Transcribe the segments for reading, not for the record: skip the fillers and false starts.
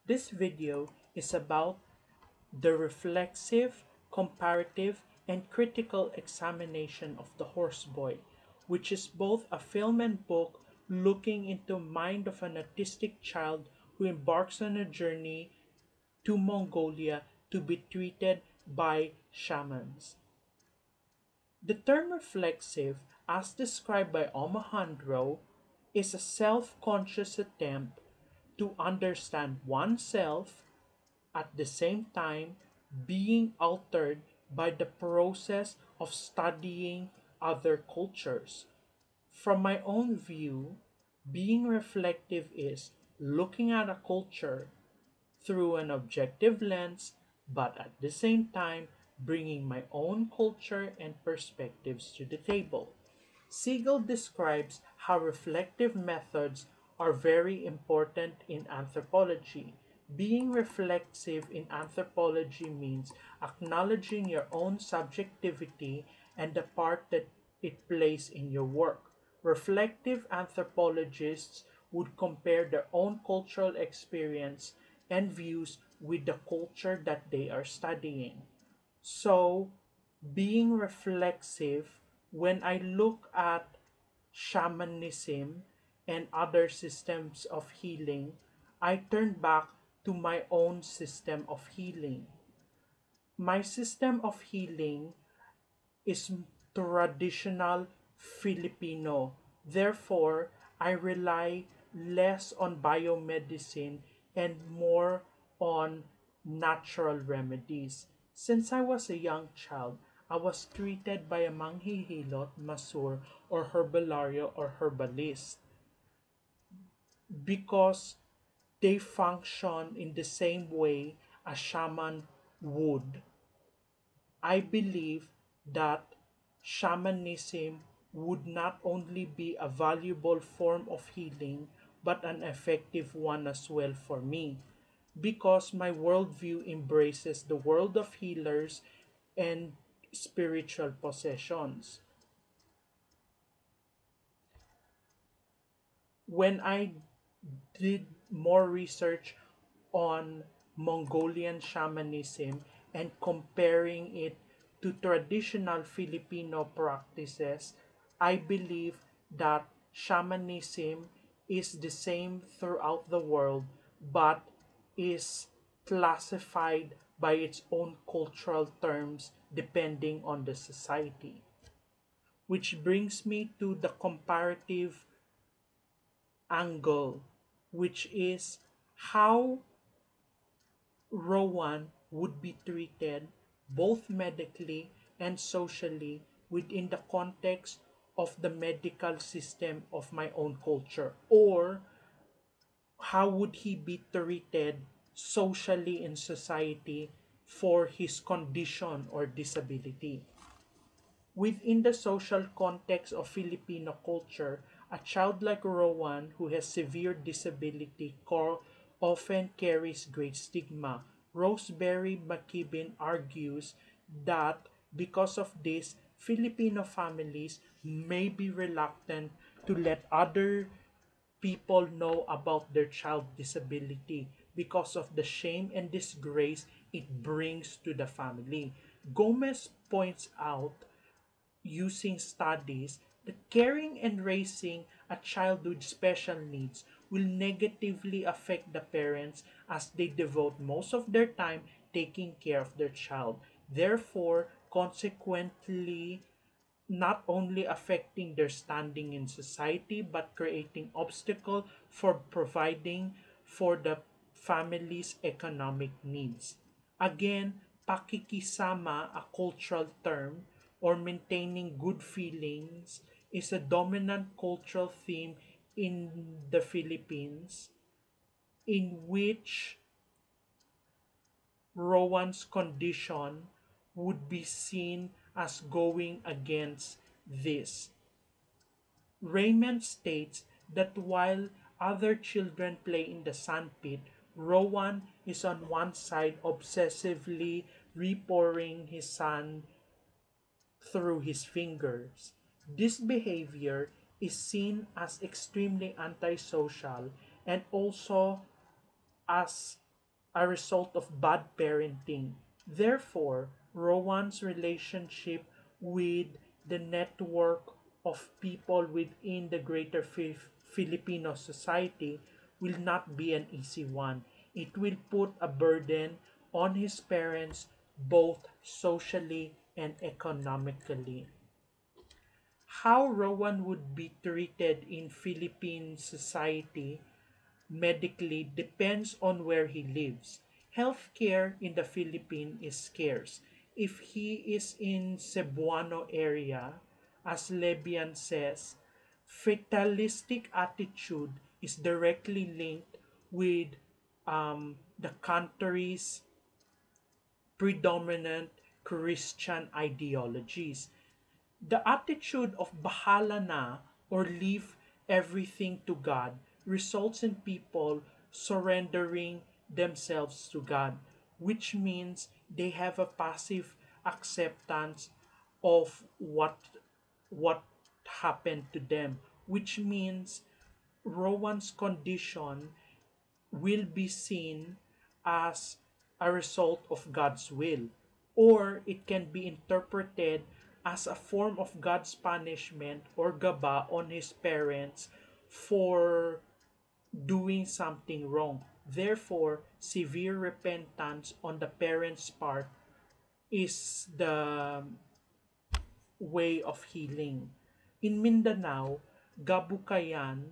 This video is about the reflexive, comparative, and critical examination of the horse boy, which is both a film and book looking into the mind of an autistic child who embarks on a journey to Mongolia to be treated by shamans. The term reflexive, as described by Omohandro, is a self conscious attempt to understand oneself at the same time being altered by the process of studying other cultures. From my own view, being reflective is looking at a culture through an objective lens, but at the same time bringing my own culture and perspectives to the table. Siegel describes how reflective methods are very important in anthropology. Being reflexive in anthropology means acknowledging your own subjectivity and the part that it plays in your work. Reflective anthropologists would compare their own cultural experience and views with the culture that they are studying. So, being reflexive, when I look at shamanism and other systems of healing, I turn back to my own system of healing. My system of healing is traditional Filipino. Therefore, I rely less on biomedicine and more on natural remedies. Since I was a young child, I was treated by a manghihilot, masur, or herbalario or herbalist because they function in the same way a shaman would. I believe that shamanism would not only be a valuable form of healing, but an effective one as well for me, because my worldview embraces the world of healers and spiritual possessions. When I did more research on Mongolian shamanism and comparing it to traditional Filipino practices, I believe that shamanism is the same throughout the world but is classified by its own cultural terms depending on the society. Which brings me to the comparative angle, which is how Rowan would be treated both medically and socially within the context of the medical system of my own culture, or how would he be treated socially in society for his condition or disability. Within the social context of Filipino culture, a child like Rowan who has severe disability often carries great stigma. Roseberry McKibben argues that because of this, Filipino families may be reluctant to let other people know about their child disability because of the shame and disgrace it brings to the family. Gomez points out using studies that caring and raising a child with special needs will negatively affect the parents as they devote most of their time taking care of their child. Therefore, consequently, not only affecting their standing in society but creating obstacle for providing for the family's economic needs. Again, pakikisama, a cultural term, or maintaining good feelings, is a dominant cultural theme in the Philippines in which Rowan's condition would be seen as going against this. Raymond states that while other children play in the sandpit, Rowan is on one side obsessively repouring his sand through his fingers. This behavior is seen as extremely antisocial and also as a result of bad parenting. Therefore, Rowan's relationship with the network of people within the greater Filipino society will not be an easy one. It will put a burden on his parents both socially and economically. How Rowan would be treated in Philippine society medically depends on where he lives. Healthcare in the Philippines is scarce. If he is in Cebuano area, as Lebian says, fatalistic attitude is directly linked with the country's predominant Christian ideologies. The attitude of bahala na or leave everything to God results in people surrendering themselves to God, which means they have a passive acceptance of what happened to them, which means Rowan's condition will be seen as a result of God's will, or it can be interpreted as a form of God's punishment or gaba on his parents for doing something wrong. Therefore, severe repentance on the parents' part is the way of healing. In Mindanao, Gabukayan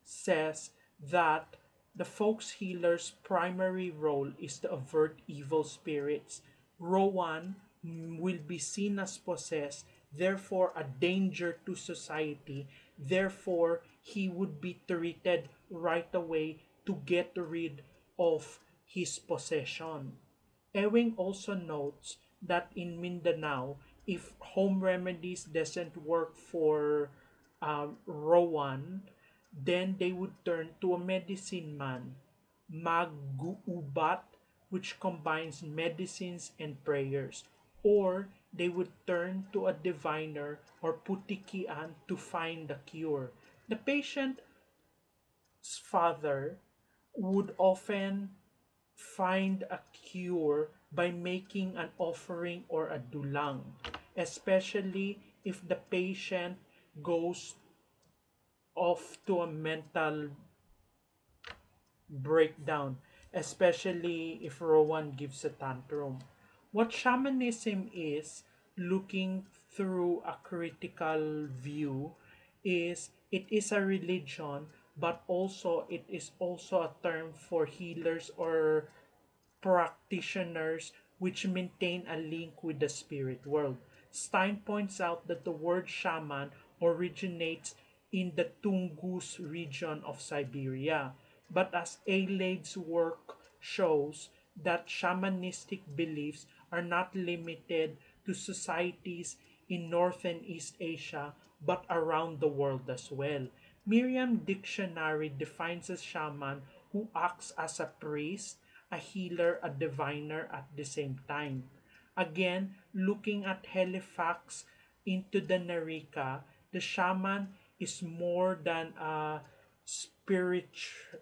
says that the folks healer's primary role is to avert evil spirits. Rowan will be seen as possessed, therefore a danger to society. Therefore, he would be treated right away to get rid of his possession. Ewing also notes that in Mindanao, if home remedies doesn't work for Rowan, then they would turn to a medicine man, Maguubat, which combines medicines and prayers, or they would turn to a diviner or putikian to find the cure. The patient's father would often find a cure by making an offering or a dulang, especially if the patient goes off to a mental breakdown, especially if Rowan gives a tantrum. What shamanism is, looking through a critical view, is it is a religion, but also it is also a term for healers or practitioners which maintain a link with the spirit world. Stein points out that the word shaman originates in the Tungus region of Siberia, but as Ailade's work shows, that shamanistic beliefs are not limited to societies in North and East Asia but around the world as well. Merriam Dictionary defines a shaman who acts as a priest, a healer, a diviner at the same time. Again, looking at Halifax into the Narika, the shaman is more than a spirit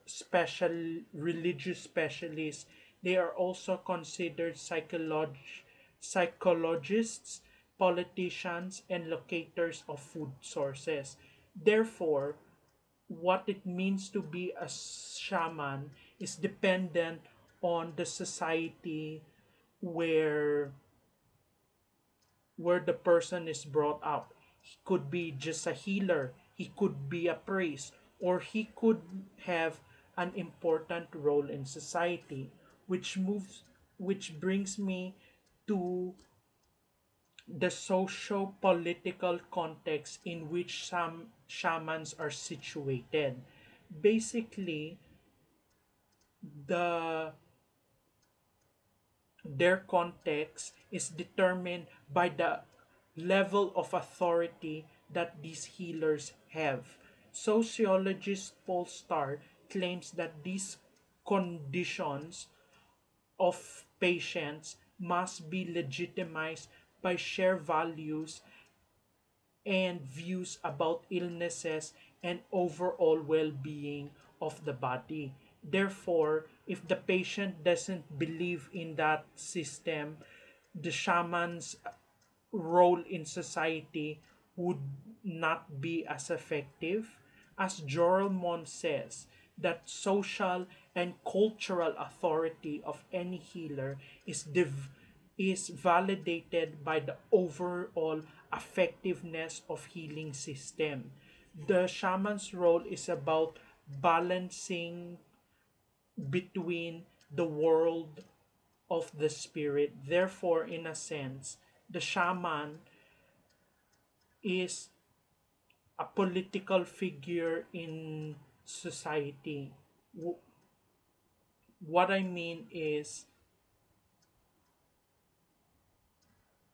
special religious specialist. They are also considered psychologists, politicians, and locators of food sources. Therefore, what it means to be a shaman is dependent on the society where the person is brought up. He could be just a healer, he could be a priest, or he could have an important role in society, which brings me to the socio-political context in which some shamans are situated. Basically, the their context is determined by the level of authority that these healers have. Sociologist Paul Starr claims that these conditions of patients must be legitimized by shared values and views about illnesses and overall well being of the body. Therefore, if the patient doesn't believe in that system, the shaman's role in society would not be as effective. As Jorelmon says, that social and cultural authority of any healer is validated by the overall effectiveness of healing system. The shaman's role is about balancing between the world of the spirit. Therefore, in a sense, the shaman is a political figure in society. What I mean is,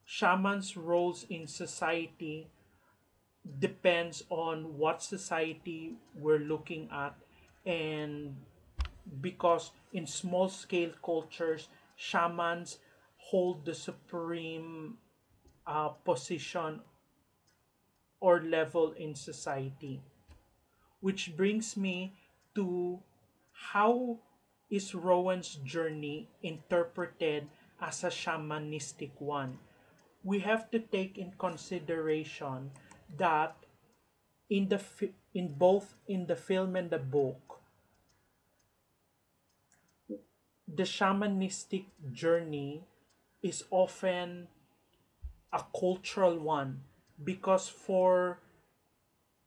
shamans' roles in society depends on what society we're looking at, and because in small scale cultures, shamans hold the supreme position or level in society. Which brings me to, how is Rowan's journey interpreted as a shamanistic one? We have to take in consideration that in both in the film and the book, the shamanistic journey is often a cultural one, because for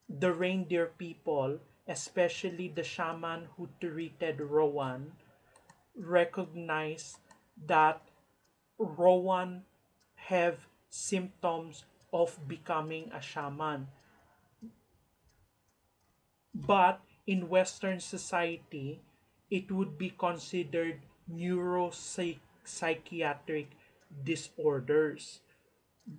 the reindeer people, especially the shaman who treated Rowan, recognized that Rowan have symptoms of becoming a shaman. But in Western society, it would be considered neuropsychiatric disorders.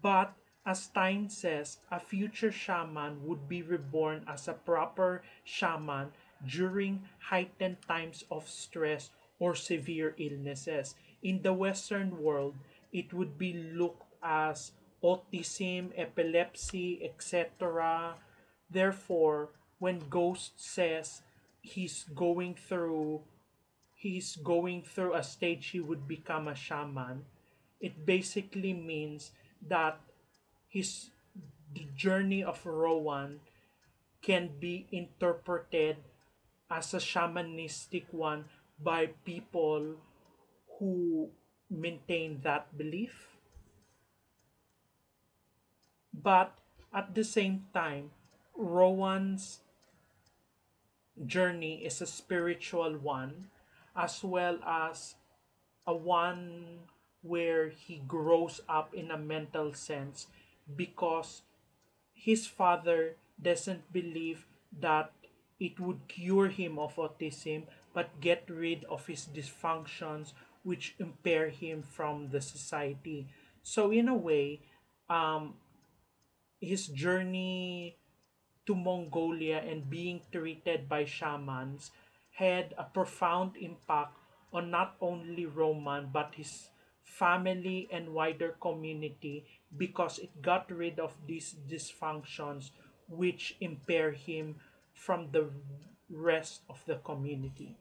But as time says, a future shaman would be reborn as a proper shaman during heightened times of stress or severe illnesses. In the Western world, it would be looked as autism, epilepsy, etc. Therefore, when Ghost says he's going through he's going through a stage he would become a shaman, it basically means that his the journey of Rowan can be interpreted as a shamanistic one by people who maintain that belief. But at the same time, Rowan's journey is a spiritual one, as well as a one where he grows up in a mental sense, because his father doesn't believe that it would cure him of autism but get rid of his dysfunctions which impair him from the society. So in a way, um, his journey to Mongolia and being treated by shamans had a profound impact on not only Roman but his family and wider community, because it got rid of these dysfunctions which impair him from the rest of the community.